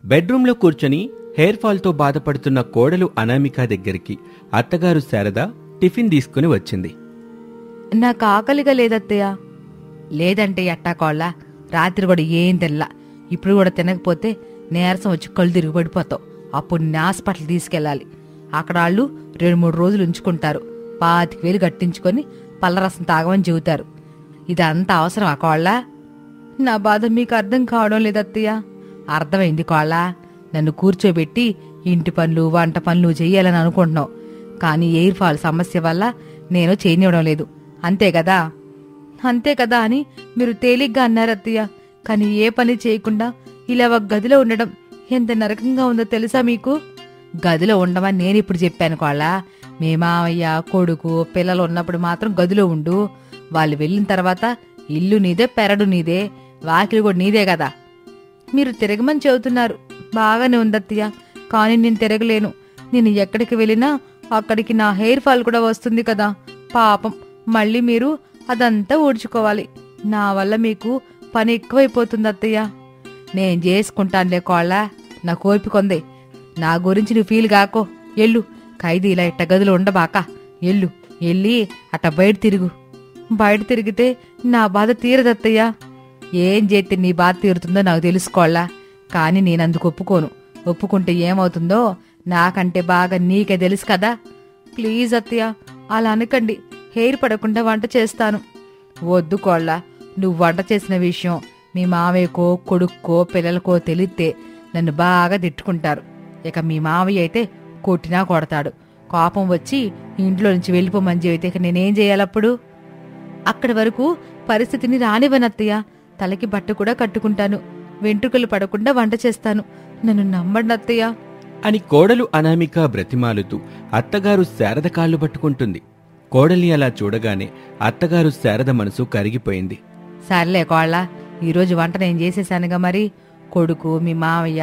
బెడ్రూంలో కూర్చొని హెయిర్ ఫాల్తో బాధపడుతున్న కోడలు అనామిక దగ్గరికి అత్తగారు శారద టిఫిన్ తీసుకుని వచ్చింది. నాకు ఆకలిగా లేదత్తయ్య. లేదంటే ఎట్టాకోళ్ళ, రాత్రి కూడా ఏం తినలా. ఇప్పుడు కూడా తినకపోతే నీరసం వచ్చి కళ్ళు తిరిగి పడిపోతావు. అప్పుడు నిన్ను హాస్పిటల్ తీసుకెళ్ళాలి. అక్కడ వాళ్ళు 2-3 రోజులు ఉంచుకుంటారు. 25,000 కట్టించుకొని పళ్ళరసం తాగమని చెబుతారు. ఇదంతా అవసరం ఆ కోళ్ళ? నా బాధ మీకు అర్థం కావడం లేదత్తయ్య. అర్థమైంది కోళ్ళ. నన్ను కూర్చోబెట్టి ఇంటి పనులు వంట పనులు చెయ్యాలని అనుకుంటున్నావు. కానీ ఎయిర్ ఫాల్ సమస్య వల్ల నేను చేయనివ్వడం లేదు. అంతే కదా? అంతే కదా అని మీరు తేలిగ్గా అన్నారు అత్తయ్య. కానీ ఏ పని చేయకుండా ఇలా ఒక గదిలో ఉండడం ఎంత నరకంగా ఉందో తెలుసా మీకు? గదిలో ఉండమని నేనిప్పుడు చెప్పాను కోళ్ళ. మీ మావయ్య కొడుకు పిల్లలు ఉన్నప్పుడు మాత్రం గదిలో ఉండు. వాళ్ళు వెళ్ళిన తర్వాత ఇల్లు నీదే, పెరడు నీదే, వాకిలి కూడా నీదే కదా. మీరు తిరగమని చెబుతున్నారు, బాగానే ఉందత్తయ్య. కానీ నేను తిరగలేను. నేను ఎక్కడికి వెళ్ళినా అక్కడికి నా హెయిర్ ఫాల్ కూడా వస్తుంది కదా. పాపం, మళ్ళీ మీరు అదంతా ఊడ్చుకోవాలి. నా వల్ల మీకు పని ఎక్కువైపోతుంది అత్తయ్య. నేను చేసుకుంటానులే కోళ్ళ, నాకు ఓపిక ఉంది. నా గురించి నువ్వు ఫీల్ కాకో. ఎల్లు, ఖైదీలా ఇట్ట గదిలో ఉండబాక. ఎల్లు, వెళ్ళి అట్ట బయట తిరుగు. బయట తిరిగితే నా బాధ తీరదత్తయ్య. ఏం చేస్తే నీ బాధ తీరుతుందో నాకు తెలుసుకోవాలా. కానీ నేనందుకు ఒప్పుకోను. ఒప్పుకుంటే ఏమవుతుందో నాకంటే బాగా నీకే తెలుసు కదా. ప్లీజ్ అత్తయ్య, అలా అనకండి. హెయిర్ పడకుండా వంట చేస్తాను. వద్దు కోళ్ళ, నువ్వు వంట చేసిన విషయం మీ మావయ్యకో కొడుక్కో పిల్లలకో తెలిస్తే నన్ను బాగా తిట్టుకుంటారు. ఇక మీ మావయ్య అయితే కొట్టినా కొడతాడు. కోపం వచ్చి ఇంట్లో నుంచి వెళ్ళిపోమని చెబితే ఇక నేనేం చేయాలప్పుడు? అక్కడి వరకు పరిస్థితిని రానివ్వనత్తయ్య. తలకి బట్ట కూడా కట్టుకుంటాను. వెంట్రుకలు పడకుండా వంట చేస్తాను. నన్ను నమ్మండి అత్తయ్య అని కోడలు అనామిక బ్రతిమాలుతూ అత్తగారు శారద కాళ్ళు పట్టుకుంటుంది. కోడల్ని అలా చూడగానే అత్తగారు శారద మనసు కరిగిపోయింది. సర్లే కోళ్ళ, ఈరోజు వంట నేను చేసేశానుగా. మరి కొడుకు మీ మావయ్య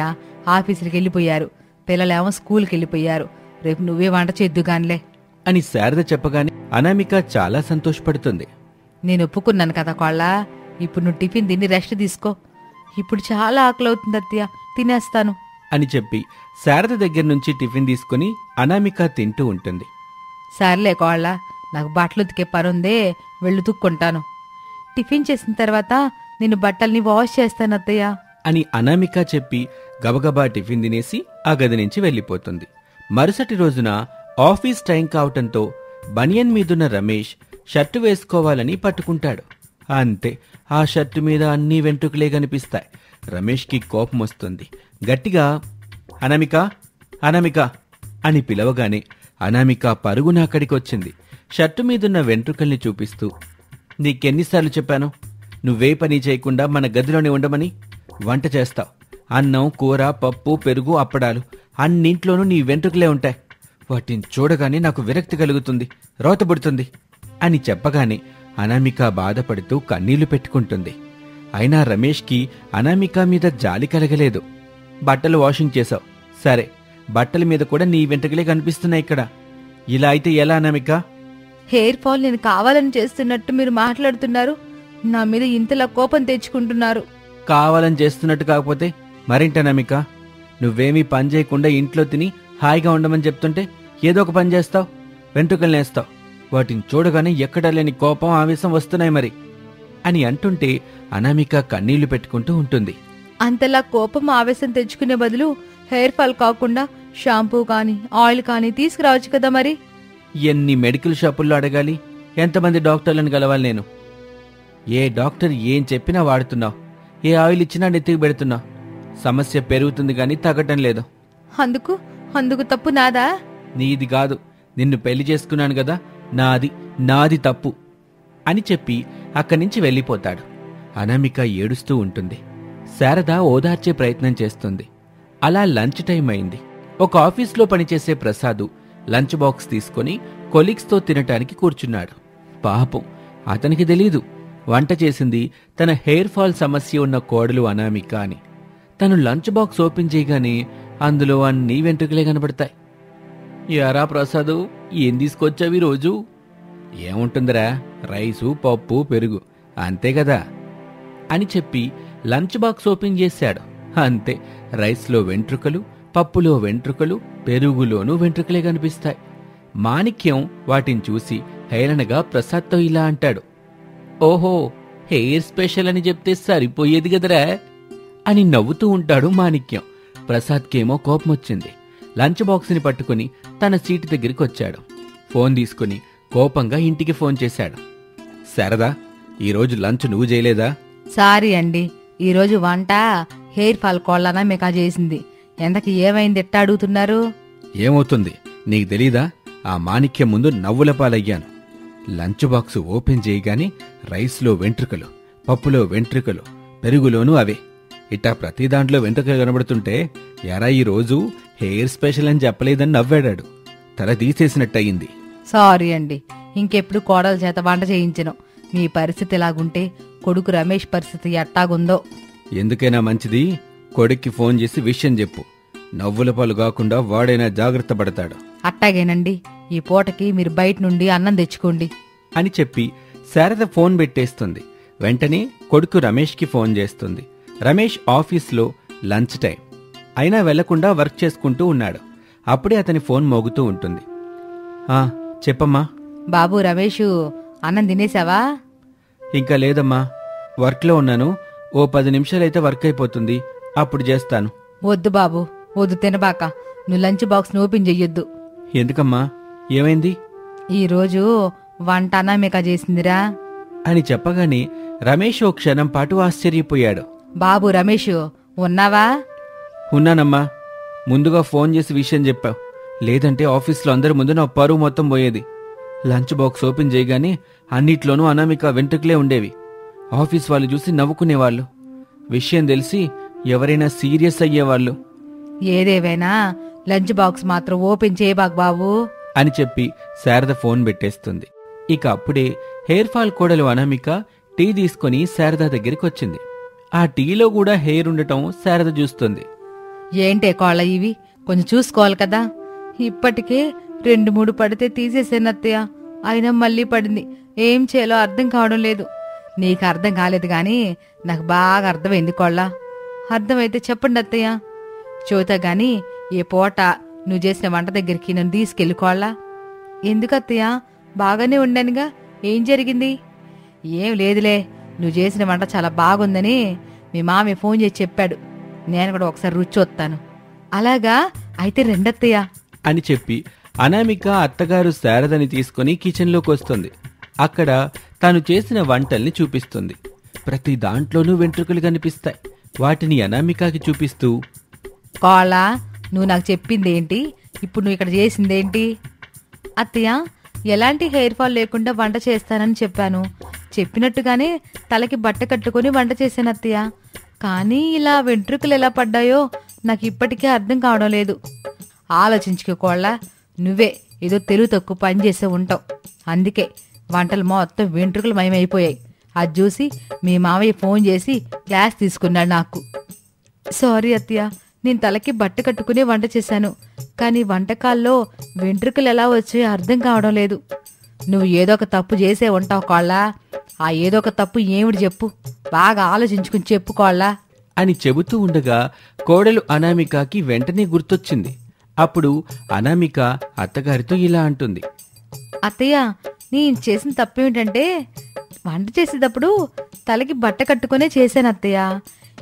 ఆఫీసులకి వెళ్ళిపోయారు, పిల్లలేమో స్కూల్కి వెళ్ళిపోయారు. రేపు నువ్వే వంట చేద్దుగానిలే అని శారద చెప్పగానే అనామిక చాలా సంతోషపడుతుంది. నేను ఒప్పుకున్నాను కదా కోళ్ళ. ఇప్పుడు నువ్వు టిఫిన్ తిని రెస్ట్ తీసుకో. ఇప్పుడు చాలా ఆకలి అవుతుంది అత్తయ్య, తినేస్తాను అని చెప్పి శారద దగ్గర నుంచి టిఫిన్ తీసుకుని అనామిక తింటూ ఉంటుంది. సర్లే కోళ్ళ, నాకు బట్టలు ఉతికే పనుందే, వెళ్ళి తుక్కుంటాను. టిఫిన్ చేసిన తర్వాత నేను బట్టల్ని వాష్ చేస్తాను అత్తయ్య అని అనామిక చెప్పి గబగబా టిఫిన్ తినేసి ఆ గది నుంచి వెళ్ళిపోతుంది. మరుసటి రోజున ఆఫీస్ టైం కావటంతో బనియన్ మీదున్న రమేష్ షర్టు వేసుకోవాలని పట్టుకుంటాడు. అంతే, ఆ షర్టు మీద అన్ని వెంట్రుకలే కనిపిస్తాయి. రమేష్కి కోపం వస్తుంది. గట్టిగా అనామిక, అనామిక అని పిలవగానే అనామిక పరుగున అక్కడికి వచ్చింది. షర్టు మీదున్న వెంట్రుకల్ని చూపిస్తూ, నీకెన్నిసార్లు చెప్పాను నువ్వే పని చేయకుండా మన గదిలోనే ఉండమని? వంట చేస్తావు, అన్నం కూర పప్పు పెరుగు అప్పడాలు అన్నింట్లోనూ నీ వెంట్రుకలే ఉంటాయి. వాటిని చూడగానే నాకు విరక్తి కలుగుతుంది, రోతబుడుతుంది అని చెప్పగానే అనామిక బాధపడుతూ కన్నీళ్లు పెట్టుకుంటుంది. అయినా రమేష్కి అనామిక మీద జాలి కలగలేదు. బట్టలు వాషింగ్ చేశావు సరే, బట్టల మీద కూడా నీ వెంట్రుకలే కనిపిస్తున్నాయి ఇక్కడ. ఇలా అయితే ఎలా అనామిక? హెయిర్ ఫాల్ నేను కావాలని చేస్తున్నట్టు మీరు మాట్లాడుతున్నారు. నా మీద ఇంతలా కోపం తెచ్చుకుంటున్నారు. కావాలని చేస్తున్నట్టు కాకపోతే మరింట అనామిక, నువ్వేమీ పని చేయకుండా ఇంట్లో తిని హాయిగా ఉండమని చెప్తుంటే ఏదో ఒక పని చేస్తావు, వెంట్రుకలు నేస్తావు. వాటిని చూడగానే ఎక్కడా లేని కోపం ఆవేశం వస్తున్నాయి మరి అని అంటుంటే అనామిక కన్నీళ్లు పెట్టుకుంటూ ఉంటుంది. అంతలా కోపం ఆవేశం తెచ్చుకునే బదులు హెయిర్ ఫాల్ కాకుండా షాంపూ కానీ ఆయిల్ కానీ తీసుకురావచ్చు కదా. మరి ఎన్ని మెడికల్ షాపుల్లో అడగాలి? ఎంతమంది డాక్టర్లను కలవాలి నేను? ఏ డాక్టర్ ఏం చెప్పినా వాడుతున్నావు, ఏ ఆయిల్ ఇచ్చినా నెత్తికి పెడుతున్నావు. సమస్య పెరుగుతుంది గాని తగ్గటం లేదు. అందుకు తప్పు నాదా? నీది కాదు, నిన్ను పెళ్లి చేసుకున్నాను కదా, నాది తప్పు అని చెప్పి అక్కడి నుంచి వెళ్ళిపోతాడు. అనామిక ఏడుస్తూ ఉంటుంది. శారద ఓదార్చే ప్రయత్నం చేస్తుంది. అలా లంచ్ టైం అయింది. ఒక ఆఫీస్లో పనిచేసే ప్రసాదు లంచ్ బాక్స్ తీసుకుని కొలీగ్స్తో తినటానికి కూర్చున్నాడు. పాపం, అతనికి తెలీదు వంట చేసింది తన హెయిర్ ఫాల్ సమస్య ఉన్న కోడలు అనామిక అని. తను లంచ్ బాక్స్ ఓపెన్ చేయగానే అందులో అన్నీ వెంట్రుకలే కనబడతాయి. యారా ప్రసాదు, ఏం తీసుకొచ్చావి రోజు? ఏముంటుందిరా, రైసు పప్పు పెరుగు అంతే కదా అని చెప్పి లంచ్ బాక్స్ ఓపెన్ చేశాడు. అంతే, రైస్లో వెంట్రుకలు, పప్పులో వెంట్రుకలు, పెరుగులోనూ వెంట్రుకలే కనిపిస్తాయి. మాణిక్యం వాటిని చూసి హేళనగా ప్రసాద్తో ఇలా అంటాడు. ఓహో, హెయిర్ స్పెషల్ అని చెప్తే సరిపోయేది గదరా అని నవ్వుతూ ఉంటాడు మాణిక్యం. ప్రసాద్కేమో కోపమొచ్చింది. లంచ్ బాక్స్ని పట్టుకుని తన సీటు దగ్గరికి వచ్చాడు. ఫోన్ తీసుకుని కోపంగా ఇంటికి ఫోన్ చేశాడు. శారదా, ఈరోజు లంచ్ నువ్వు చేయలేదా? సారీ అండి, ఈరోజు వంట హెయిర్ ఫాల్ కోళ్ళనా మీకు చేసింది. ఎంతకి ఏమైంది ఎట్టా అడుగుతున్నారు? ఏమవుతుంది నీకు తెలీదా? ఆ మాణిక్యం ముందు నవ్వుల పాలయ్యాను. లంచ్ బాక్స్ ఓపెన్ చేయగానే రైస్లో వెంట్రుకలు, పప్పులో వెంట్రుకలు, పెరుగులోనూ అవే. ఇట్టా ప్రతి దాంట్లో వెంట్రుకలు కనబడుతుంటే ఎరా ఈరోజు హెయిర్ స్పెషల్ అని చెప్పలేదని నవ్వాడాడు. తల తీసేసినట్టయింది. సారీ అండి, ఇంకెప్పుడు కోడల చేత వంట చేయించను. మీ పరిస్థితి ఎలాగుంటే కొడుకు రమేష్ పరిస్థితి ఎట్టాగుందో. ఎందుకైనా మంచిది కొడుక్కి ఫోన్ చేసి విషయం చెప్పు. నవ్వుల పాలు కాకుండా వాడైనా జాగ్రత్త పడతాడు. అట్టాగేనండి, ఈ పూటకి మీరు బయట నుండి అన్నం తెచ్చుకోండి అని చెప్పి శారద ఫోన్ పెట్టేస్తుంది. వెంటనే కొడుకు రమేష్కి ఫోన్ చేస్తుంది. రమేష్ ఆఫీస్లో లంచ్ టైం అయినా వెళ్లకుండా వర్క్ చేసుకుంటూ ఉన్నాడు. అప్పుడే అతని ఫోన్ మోగుతూ ఉంటుంది. చెప్పమ్మా. బాబు రమేషు, అన్నం తినేసావా? ఇంకా లేదమ్మా, వర్క్లో ఉన్నాను. ఓ 10 నిమిషాలైతే వర్క్ అయిపోతుంది, అప్పుడు చేస్తాను. వద్దు బాబు, వద్దు, తినబాక. నువ్వు లంచ్ బాక్స్ ఓపెన్ చెయ్యొద్దు. ఎందుకమ్మా, ఏమైంది? ఈరోజు వంట అనామిక చేసిందిరా అని చెప్పగానే రమేష్ ఓ క్షణం పాటు ఆశ్చర్యపోయాడు. బాబు రమేషు, ఉన్నావా? ఉన్నానమ్మా. ముందుగా ఫోన్ చేసి విషయం చెప్పావు, లేదంటే ఆఫీస్లో అందరి ముందు నా పరువు మొత్తం పోయేది. లంచ్ బాక్స్ ఓపెన్ చేయగానే అన్నిట్లోనూ అనామిక వెంట్రుకలే ఉండేవి. ఆఫీస్ వాళ్ళు చూసి నవ్వుకునేవాళ్ళు. విషయం తెలిసి ఎవరైనా సీరియస్ అయ్యేవాళ్ళు. ఏదేవైనా లంచ్ బాక్స్ మాత్రం ఓపెన్ చేయబాకు బాబు అని చెప్పి శారద ఫోన్ పెట్టేస్తుంది. ఇక అప్పుడే హెయిర్ ఫాల్ కోడలు అనామిక టీ తీసుకుని శారద దగ్గరికి వచ్చింది. ఆ టీలో కూడా హెయిర్ ఉండటం శారద చూస్తుంది. ఏంటే కోళ్ళ ఇవి, కొంచెం చూసుకోవాలి కదా. ఇప్పటికే 2-3 పడితే తీసేసేనత్తయ్య, అయినా మళ్ళీ పడింది. ఏం చేయాలో అర్థం కావడం లేదు. నీకు అర్థం కాలేదు గాని నాకు బాగా అర్థమైంది కోళ్ళ. అర్థమైతే చెప్పండి అత్తయ్య. చూతా గాని ఏ పూట నువ్వు చేసిన వంట దగ్గరికి నన్ను తీసుకెళ్ళి కోళ్ళ. ఎందుకు అత్తయ్య, బాగానే ఉండానుగా, ఏం జరిగింది? ఏం లేదులే, నువ్వు చేసిన వంట చాలా బాగుందని మీ మామయ్య ఫోన్ చేసి చెప్పాడు. నేను కూడా ఒకసారి రుచి వస్తాను. అలాగా, అయితే రెండత్తయ్య అని చెప్పి అనామిక అత్తగారు శారదని తీసుకుని కిచెన్లోకి వస్తుంది. అక్కడ తాను చేసిన వంటల్ని చూపిస్తుంది. ప్రతి దాంట్లోనూ వెంట్రుకలు కనిపిస్తాయి. వాటిని అనామికకి చూపిస్తూ, కోళ్ళ, నువ్వు నాకు చెప్పిందేంటి, ఇప్పుడు నువ్వు ఇక్కడ చేసిందేంటి? అత్తయ్య, ఎలాంటి హెయిర్ ఫాల్ లేకుండా వంట చేస్తానని చెప్పాను. చెప్పినట్టుగానే తలకి బట్ట కట్టుకుని వంట చేశాను అత్తయ్య. కానీ ఇలా వెంట్రుకలు ఎలా పడ్డాయో నాకు ఇప్పటికే అర్థం కావడం లేదు. ఆలోచించుకోళ్ళ, నువ్వే ఏదో తెలుగు తక్కువ పని చేసే ఉంటావు. అందుకే వంటలు మొత్తం వెంట్రుకలు మయమైపోయాయి. అది చూసి మీ మామయ్య ఫోన్ చేసి క్లాస్ తీసుకున్నాడు నాకు. సారీ అత్తయ్య, నేను తలకి బట్ట కట్టుకునే వంట చేశాను. కానీ వంటకాల్లో వెంట్రుకలు ఎలా వచ్చాయో అర్థం కావడం లేదు. నువ్వు ఏదో ఒక తప్పు చేసే ఉంటావు కోళ్ళ. ఆ ఏదో ఒక తప్పు ఏమిటి చెప్పు, బాగా ఆలోచించుకుని చెప్పుకోళ్ళ అని చెబుతూ ఉండగా కోడలు అనామికకి వెంటనే గుర్తొచ్చింది. అప్పుడు అనామిక అత్తగారితో ఇలా అంటుంది. అత్తయ్య, నేను చేసిన తప్పేమిటంటే వంట చేసేటప్పుడు తలకి బట్ట కట్టుకునే చేశాను అత్తయ్య.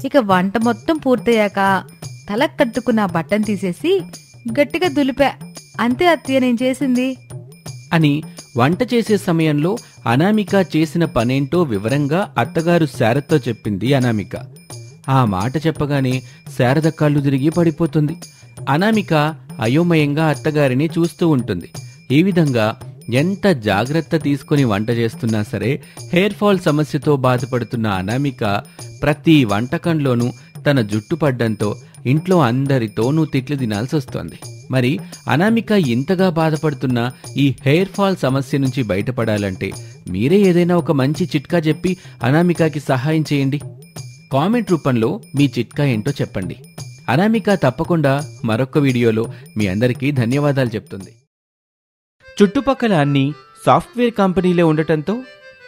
ఇక వంట మొత్తం పూర్తయ్యాక తలకు కట్టుకున్న బట్టను తీసేసి గట్టిగా దులిపా. అంతే అత్తయ్య నేను చేసింది అని వంట చేసే సమయంలో అనామిక చేసిన పనేంటో వివరంగా అత్తగారు శారదతో చెప్పింది అనామిక. ఆ మాట చెప్పగానే శారద కళ్ళు తిరిగి పడిపోతుంది. అనామిక అయోమయంగా అత్తగారిని చూస్తూ ఉంటుంది. ఈ విధంగా ఎంత జాగ్రత్త తీసుకుని వంట చేస్తున్నా సరే హెయిర్ ఫాల్ సమస్యతో బాధపడుతున్న అనామిక ప్రతి వంటకంలోనూ తన జుట్టు పడ్డంతో ఇంట్లో అందరితోనూ తిట్లు తినాల్సి వస్తోంది. మరి అనామిక ఇంతగా బాధపడుతున్న ఈ హెయిర్ ఫాల్ సమస్య నుంచి బయటపడాలంటే మీరే ఏదైనా ఒక మంచి చిట్కా చెప్పి అనామికకి సహాయం చేయండి. కామెంట్ రూపంలో మీ చిట్కా ఏంటో చెప్పండి. అనామిక తప్పకుండా మరొక వీడియోలో మీ అందరికీ ధన్యవాదాలు చెప్తుంది. చుట్టుపక్కల అన్ని సాఫ్ట్వేర్ కంపెనీలే ఉండటంతో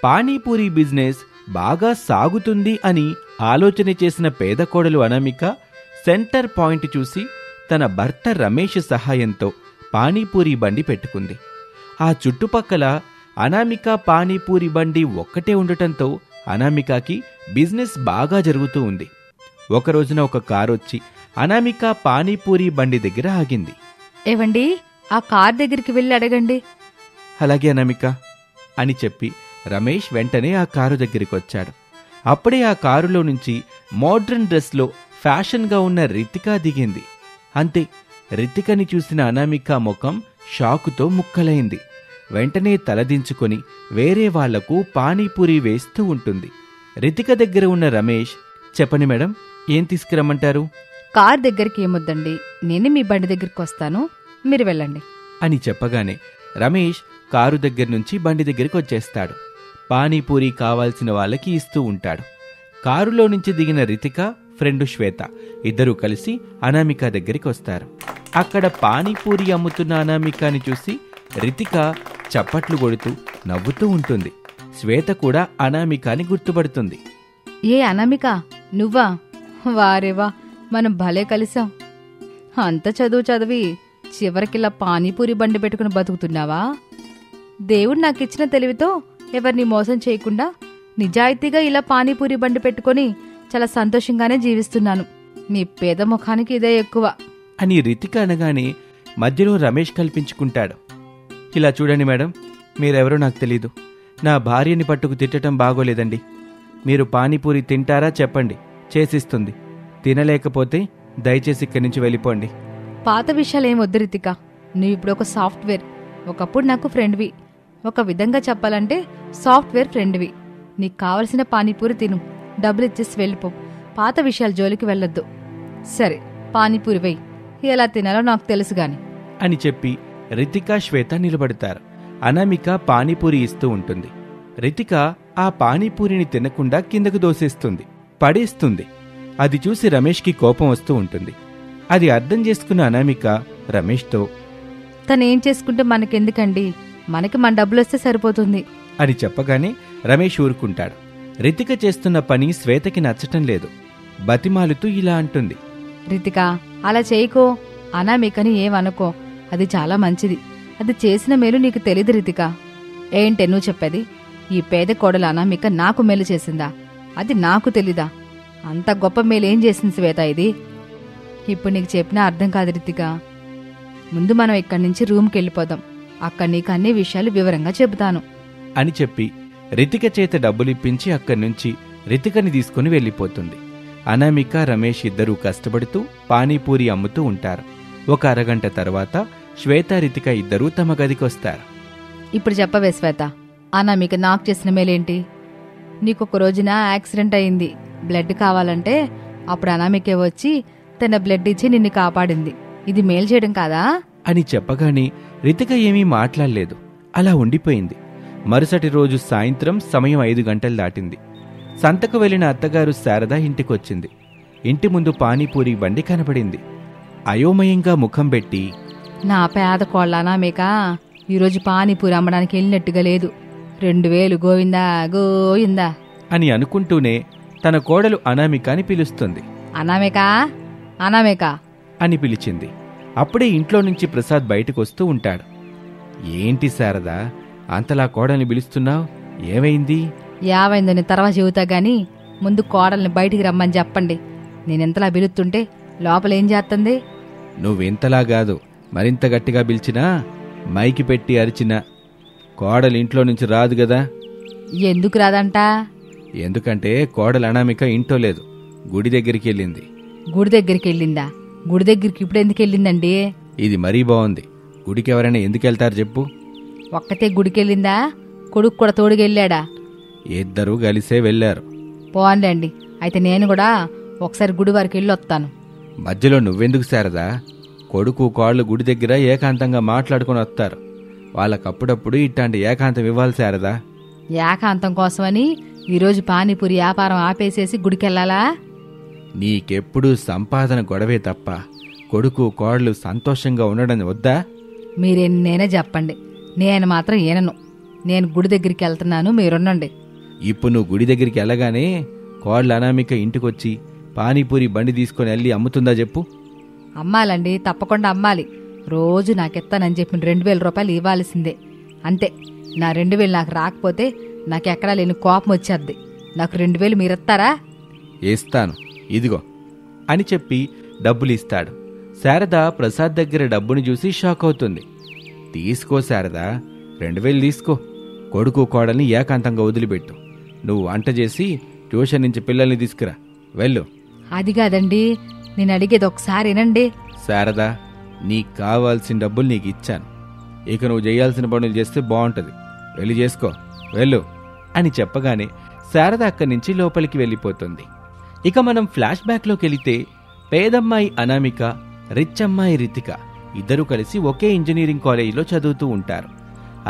పానీపూరి బిజినెస్ బాగా సాగుతుంది అని ఆలోచన చేసిన పేద కోడలు అనామిక సెంటర్ పాయింట్ చూసి తన భర్త రమేష్ సహాయంతో పానీపూరి బండి పెట్టుకుంది. ఆ చుట్టుపక్కల అనామిక పానీపూరి బండి ఒక్కటే ఉండటంతో అనామికకి బిజినెస్ బాగా జరుగుతూ ఉంది. ఒకరోజున ఒక కారొచ్చి అనామిక పానీపూరి బండి దగ్గర ఆగింది. ఏవండి, ఆ కార్ దగ్గరికి వెళ్ళి అడగండి. అలాగే అనామిక అని చెప్పి రమేష్ వెంటనే ఆ కారు దగ్గరికి వచ్చాడు. అప్పుడే ఆ కారులో నుంచి మోడ్రన్ డ్రెస్లో ఫ్యాషన్గా ఉన్న రితిక దిగింది. అంతే, రితికని చూసిన అనామిక ముఖం షాకుతో ముక్కలైంది. వెంటనే తలదించుకొని వేరే వాళ్లకు పానీపూరి వేస్తూ ఉంటుంది. రితిక దగ్గర ఉన్న రమేష్, చెప్పండి మేడం, ఏం తీసుకురమ్మంటారు కార్ దగ్గరికి ఏమొద్దండి, నేను మీ బండి దగ్గరికి వస్తాను, మీరు వెళ్ళండి అని చెప్పగానే రమేష్ కారు దగ్గర నుంచి బండి దగ్గరికి వచ్చేస్తాడు. పానీపూరి కావాల్సిన వాళ్ళకి ఇస్తూ ఉంటాడు. కారులో నుంచి దిగిన రితిక ఫ్రెండు శ్వేత ఇద్దరూ కలిసి అనామిక దగ్గరికి వస్తారు. అక్కడ పానీపూరి అమ్ముతున్న అనామికని చూసి రితిక చప్పట్లు కొడుతూ నవ్వుతూ ఉంటుంది. శ్వేత కూడా అనామికని గుర్తుపడుతుంది. ఏ అనామిక, నువ్వా? వారేవా, మనం భలే కలిసాం. అంత చదువు చదివి చివరికిలా పానీపూరి బండి పెట్టుకుని బతుకుతున్నావా? దేవుడు నాకిచ్చిన తెలివితో ఎవరిని మోసం చేయకుండా నిజాయితీగా ఇలా పానీపూరి బండి పెట్టుకొని చాలా సంతోషంగానే జీవిస్తున్నాను. నీ పేద ముఖానికి ఇదే ఎక్కువ అని రితిక అనగానే మధ్యలో రమేష్ కల్పించుకుంటాడు. ఇలా చూడండి మేడం, మీరెవరో నాకు తెలీదు. నా భార్యని పట్టుకు తిట్టడం బాగోలేదండి. మీరు పానీపూరి తింటారా చెప్పండి, చేసిస్తుంది. తినలేకపోతే దయచేసి ఇక్కడి నుంచి వెళ్ళిపోండి. పాత విషయాలేం వద్దు రితిక, నువ్విప్పుడు ఒక సాఫ్ట్వేర్, ఒకప్పుడు నాకు ఫ్రెండ్వి. ఒక విధంగా చెప్పాలంటే సాఫ్ట్వేర్ ఫ్రెండ్వి. నీకు కావలసిన పానీపూరి తిను, డబ్బులు ఇచ్చేసి వెళ్ళిపో. పాత విషయాల జోలికి వెళ్ళొద్దు. సరే, పానీపూరి వెయ్యి, ఎలా తినాలో నాకు తెలుసు గాని అని చెప్పి రితిక శ్వేత నిలబడతారు. అనామిక పానీపూరి ఇస్తూ ఉంటుంది. రితిక ఆ పానీపూరిని తినకుండా కిందకు దోసేస్తుంది, పడేస్తుంది. అది చూసి రమేష్కి కోపం వస్తూ ఉంటుంది. అది అర్థం చేసుకున్న అనామిక రమేష్తో, తనేం చేసుకుంటే మనకెందుకండి, మనకి మన డబ్బులొస్తే సరిపోతుంది అని చెప్పగానే రమేష్ ఊరుకుంటాడు. రితిక చేస్తున్న పని శ్వేతకి నచ్చటం లేదు. బతిమాలుతూ ఇలా అంటుంది, రితిక, అలా చేయకో. అనామికని ఏమనుకో, అది చాలా మంచిది. అది చేసిన మేలు నీకు తెలీదు రితిక. ఏంటే నువ్వు చెప్పేది? ఈ పేద కోడలు అనామిక నాకు మేలు చేసిందా? అది నాకు తెలీదా? అంత గొప్ప మేలేం చేసింది శ్వేత ఇది? ఇప్పుడు నీకు చెప్పినా అర్థం కాదు రితిక. ముందు మనం ఇక్కడి నుంచి రూమ్కి వెళ్ళిపోదాం. అక్కడ నీకు అన్ని విషయాలు వివరంగా చెబుతాను అని చెప్పి రితిక చేత డబ్బులిప్పించి అక్కడి నుంచి రితికని తీసుకుని వెళ్ళిపోతుంది. అనామిక రమేష్ ఇద్దరూ కష్టపడుతూ పానీపూరి అమ్ముతూ ఉంటారు. ఒక అరగంట తర్వాత శ్వేత రితిక ఇద్దరూ తమ గదికొస్తారు. ఇప్పుడు చెప్పవే శ్వేత, అనామిక నాకు చేసిన మేలేంటి? నీకొక రోజున యాక్సిడెంట్ అయింది, బ్లడ్ కావాలంటే అప్పుడు అనామికే వచ్చి తన బ్లడ్ ఇచ్చి నిన్ను కాపాడింది. ఇది మేలు చేయడం కాదా? అని చెప్పగానే రితిక ఏమీ మాట్లాడలేదు, అలా ఉండిపోయింది. మరుసటి రోజు సాయంత్రం సమయం 5 గంటలు దాటింది. సంతకు వెళ్లిన అత్తగారు శారద ఇంటికొచ్చింది. ఇంటి ముందు పానీపూరి బండి కనపడింది. అయోమయంగా ముఖం పెట్టి, నా పేద కోళ్ళ అనామిక ఈరోజు పానీపూరి అమ్మడానికి వెళ్ళినట్టుగా లేదు. 2000 గోవిందా గోయిందా అని అనుకుంటూనే తన కోడలు అనామికని పిలుస్తుంది. అనామిక, అనామిక అని పిలిచింది. అప్పుడే ఇంట్లో నుంచి ప్రసాద్ బయటకొస్తూ ఉంటాడు. ఏంటి శారదా, అంతలా కోడల్ని పిలుస్తున్నావు? ఏమైంది? యావైందో నేను తర్వాత చెబుతా గాని ముందు కోడల్ని బయటికి రమ్మని చెప్పండి. నేనెంతలా పిలుస్తుంటే లోపలేం చేస్తుంది? నువ్వెంతలా కాదు, మరింత గట్టిగా పిలిచినా, మైకి పెట్టి అరిచినా కోడలు ఇంట్లో నుంచి రాదు గదా. ఎందుకు రాదంట? ఎందుకంటే కోడలు అనామిక ఇంట్లో లేదు, గుడి దగ్గరికి వెళ్ళింది. గుడి దగ్గరికి వెళ్ళిందా? గుడి దగ్గరికి ఇప్పుడు ఎందుకు వెళ్ళిందండి? ఇది మరీ బాగుంది. గుడికి ఎవరైనా ఎందుకెళ్తారు చెప్పు? ఒక్కతే గుడికెళ్ళిందా? కొడుకు కూడా తోడుగెళ్ళాడా? ఇద్దరూ కలిసే వెళ్లారు. పోన్లేండి, అయితే నేను కూడా ఒకసారి గుడి వారికి వెళ్ళి వస్తాను. మధ్యలో నువ్వెందుకు శారదా? కొడుకు కోళ్ళు గుడి దగ్గర ఏకాంతంగా మాట్లాడుకుని వస్తారు. వాళ్ళకప్పుడప్పుడు ఇట్లాంటి ఏకాంతం ఇవ్వాలి శారదా. ఏకాంతం కోసమని ఈరోజు పానీపూరి వ్యాపారం ఆపేసేసి గుడికెళ్ళాలా? నీకెప్పుడూ సంపాదన గొడవే తప్ప కొడుకు కోళ్ళు సంతోషంగా ఉండడం వద్దా? మీరెన్నైనా చెప్పండి, నేను మాత్రం ఏనను. నేను గుడి దగ్గరికి వెళ్తున్నాను, మీరుండండి. ఇప్పుడు నువ్వు గుడి దగ్గరికి వెళ్ళగానే కోళ్ళ అనామిక ఇంటికొచ్చి పానీపూరి బండి తీసుకొని వెళ్ళి అమ్ముతుందా చెప్పు. అమ్మాలండి, తప్పకుండా అమ్మాలి. రోజు నాకెత్తానని చెప్పిన 2000 రూపాయలు ఇవ్వాల్సిందే. అంతే, నా 2000 నాకు రాకపోతే నాకెక్కడా లేని కోపం వచ్చేద్ది. నాకు 2000 మీరెత్తారా? ఇస్తాను, ఇదిగో అని చెప్పి డబ్బులు ఇస్తాడు. శారద ప్రసాద్ దగ్గర డబ్బుని చూసి షాక్ అవుతుంది. తీసుకో శారదా, 2000 తీసుకో. కొడుకు కోడల్ని ఏకాంతంగా వదిలిపెట్టు. నువ్వు వంట చేసి ట్యూషన్ నుంచి పిల్లల్ని తీసుకురా, వెళ్ళు. అది కాదండి, నేను అడిగేది ఒకసారి వినండి. శారదా, నీకు కావాల్సిన డబ్బులు నీకు ఇచ్చాను. ఇక నువ్వు చేయాల్సిన పనులు చేస్తే బాగుంటుంది. వెళ్ళి చేసుకో, వెళ్ళు అని చెప్పగానే శారద అక్కడి నుంచి లోపలికి వెళ్ళిపోతుంది. ఇక మనం ఫ్లాష్ బ్యాక్లోకి వెళితే పేదమ్మాయి అనామిక, రిచ్ అమ్మాయి రితిక ఇద్దరూ కలిసి ఒకే ఇంజనీరింగ్ కాలేజీలో చదువుతూ ఉంటారు.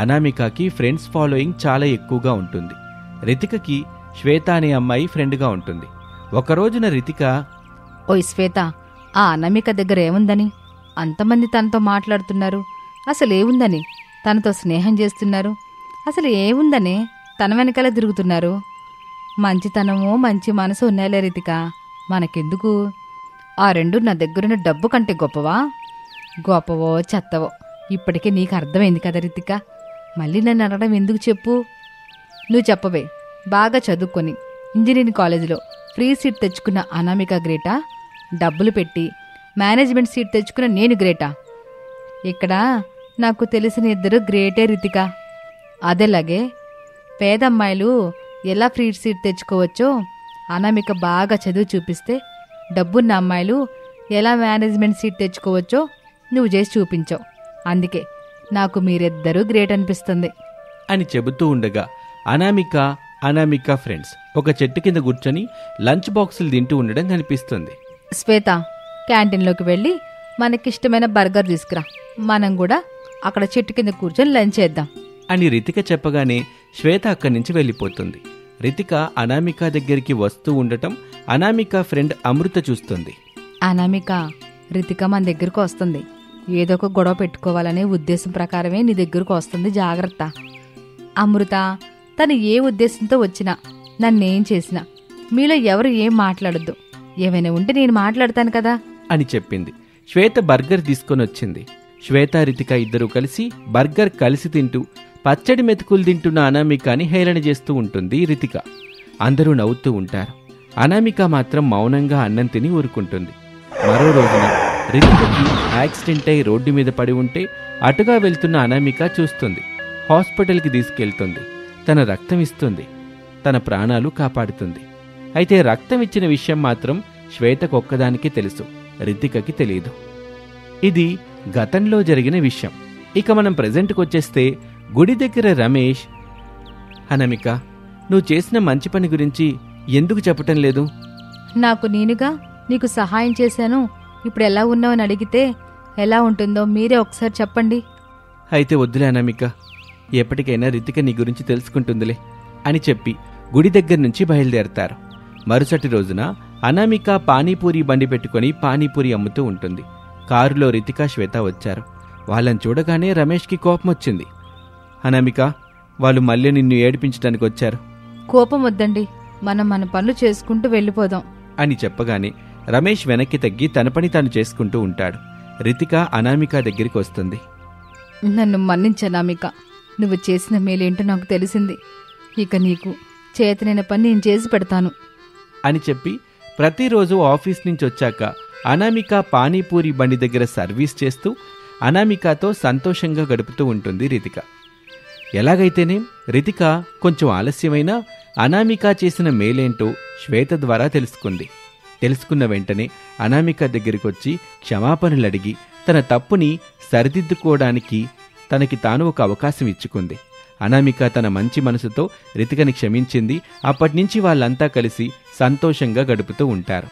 అనామికకి ఫ్రెండ్స్ ఫాలోయింగ్ చాలా ఎక్కువగా ఉంటుంది. రితికకి శ్వేత అనే అమ్మాయి ఫ్రెండ్గా ఉంటుంది. ఒకరోజున రితిక, ఓయ్ శ్వేత, ఆ అనామిక దగ్గర ఏముందని అంతమంది తనతో మాట్లాడుతున్నారు? అసలు ఏముందని తనతో స్నేహం చేస్తున్నారు? అసలు ఏముందనే తన వెనకాల తిరుగుతున్నారు? మంచితనమో మంచి మనసు ఉన్నాయిలే రితిక, మనకెందుకు? ఆ రెండు నా దగ్గరున్న డబ్బు కంటే గొప్పవా? గొప్పవో చెత్తవో ఇప్పటికే నీకు అర్థమైంది కదా రితిక, మళ్ళీ నన్ను అనడం ఎందుకు చెప్పు? నువ్వు చెప్పవే. బాగా చదువుకొని ఇంజనీరింగ్ కాలేజీలో ఫ్రీ సీట్ తెచ్చుకున్న అనామిక గ్రేటా, డబ్బులు పెట్టి మేనేజ్మెంట్ సీట్ తెచ్చుకున్న నేను గ్రేటా? ఇక్కడ నాకు తెలిసిన ఇద్దరు గ్రేటే రితిక. అదేలాగే పేదమ్మాయిలు ఎలా ఫ్రీ సీట్ తెచ్చుకోవచ్చో అనామిక బాగా చదువు చూపిస్తే డబ్బున్న అమ్మాయిలు ఎలా మేనేజ్మెంట్ సీట్ తెచ్చుకోవచ్చో నువ్వు చేసి చూపించావు. అందుకే నాకు మీరిద్దరూ గ్రేట్ అనిపిస్తుంది అని చెబుతూ ఉండగా అనామిక ఫ్రెండ్స్ ఒక చెట్టు కింద కూర్చొని లంచ్ బాక్సులు తింటూ ఉండడం కనిపిస్తుంది. శ్వేత, క్యాంటీన్లోకి వెళ్ళి మనకిష్టమైన బర్గర్ తీసుకురా, మనం కూడా అక్కడ చెట్టు కింద కూర్చొని లంచ్ చేద్దాం అని రితిక చెప్పగానే శ్వేత అక్కడి నుంచి వెళ్ళిపోతుంది. రితిక అనామిక దగ్గరికి వస్తూ ఉండటం అనామిక ఫ్రెండ్ అమృత చూస్తుంది. అనామిక, రితిక మన దగ్గరకు వస్తుంది, ఏదో ఒక గొడవ పెట్టుకోవాలనే ఉద్దేశం ప్రకారమే నీ దగ్గరకు వస్తుంది, జాగ్రత్త. అమృత, తను ఏ ఉద్దేశంతో వచ్చినా నన్నేం చేసినా మీలో ఎవరు ఏం మాట్లాడొద్దు. ఏమైనా ఉంటే నేను మాట్లాడతాను కదా అని చెప్పింది. శ్వేత బర్గర్ తీసుకొని వచ్చింది. శ్వేత రితిక ఇద్దరూ కలిసి బర్గర్ కలిసి తింటూ పచ్చడి మెతుకులు తింటున్న అనామికని హేళన చేస్తూ ఉంటుంది రితిక. అందరూ నవ్వుతూ ఉంటారు. అనామిక మాత్రం మౌనంగా అన్నం తిని ఊరుకుంటుంది. మరో రోజున రితికకి యాక్సిడెంట్ అయి రోడ్డు మీద పడి ఉంటే అటుగా వెళ్తున్న అనామిక చూస్తుంది. హాస్పిటల్కి తీసుకెళ్తుంది. తన రక్తం ఇస్తుంది. తన ప్రాణాలు కాపాడుతుంది. అయితే రక్తం ఇచ్చిన విషయం మాత్రం శ్వేతకొక్కదానికి తెలుసు, రితికకి తెలియదు. ఇది గతంలో జరిగిన విషయం. ఇక మనం ప్రెజెంట్కి వచ్చేస్తే గుడి దగ్గర రమేష్, అనామిక, నువ్వు చేసిన మంచి పని గురించి ఎందుకు చెప్పటం లేదు? నాకు నేనుగా నీకు సహాయం చేశాను, ఇప్పుడు ఎలా ఉన్నావని అడిగితే ఎలా ఉంటుందో మీరే ఒకసారి చెప్పండి. అయితే వద్దులే అనామిక, ఎప్పటికైనా రితిక నీ గురించి తెలుసుకుంటుందిలే అని చెప్పి గుడి దగ్గర నుంచి బయలుదేరతారు. మరుసటి రోజున అనామిక పానీపూరి బండి పెట్టుకుని పానీపూరి అమ్ముతూ ఉంటుంది. కారులో రితిక, శ్వేత వచ్చారు. వాళ్ళని చూడగానే రమేష్కి కోపం వచ్చింది. అనామిక, వాళ్ళు మళ్ళీ నిన్ను ఏడిపించడానికి వచ్చారు. కోపం వద్దండి, మనం మన పనులు చేసుకుంటూ వెళ్ళిపోదాం అని చెప్పగానే రమేష్ వెనక్కి తగ్గి తన పని తాను చేసుకుంటూ ఉంటాడు. రితిక అనామిక దగ్గరికి వస్తుంది. నన్ను మన్నించనామిక, నువ్వు చేసిన మేలేంటో నాకు తెలిసింది. ఇక నీకు చేతనైన పని నేను చేసి పెడతాను అని చెప్పి ప్రతిరోజు ఆఫీస్ నుంచి వచ్చాక అనామిక పానీపూరి బండి దగ్గర సర్వీస్ చేస్తూ అనామికతో సంతోషంగా గడుపుతూ ఉంటుంది రితిక. ఎలాగైతేనే రితిక కొంచెం ఆలస్యమైనా అనామిక చేసిన మేలేంటో శ్వేత ద్వారా తెలుసుకుంది. తెలుసుకున్న వెంటనే అనామిక దగ్గరికొచ్చి క్షమాపణలు అడిగి తన తప్పుని సరిదిద్దుకోవడానికి తనకి తాను ఒక అవకాశం ఇచ్చుకుంది. అనామిక తన మంచి మనసుతో రితికని క్షమించింది. అప్పటినుంచి వాళ్ళంతా కలిసి సంతోషంగా గడుపుతూ ఉంటారు.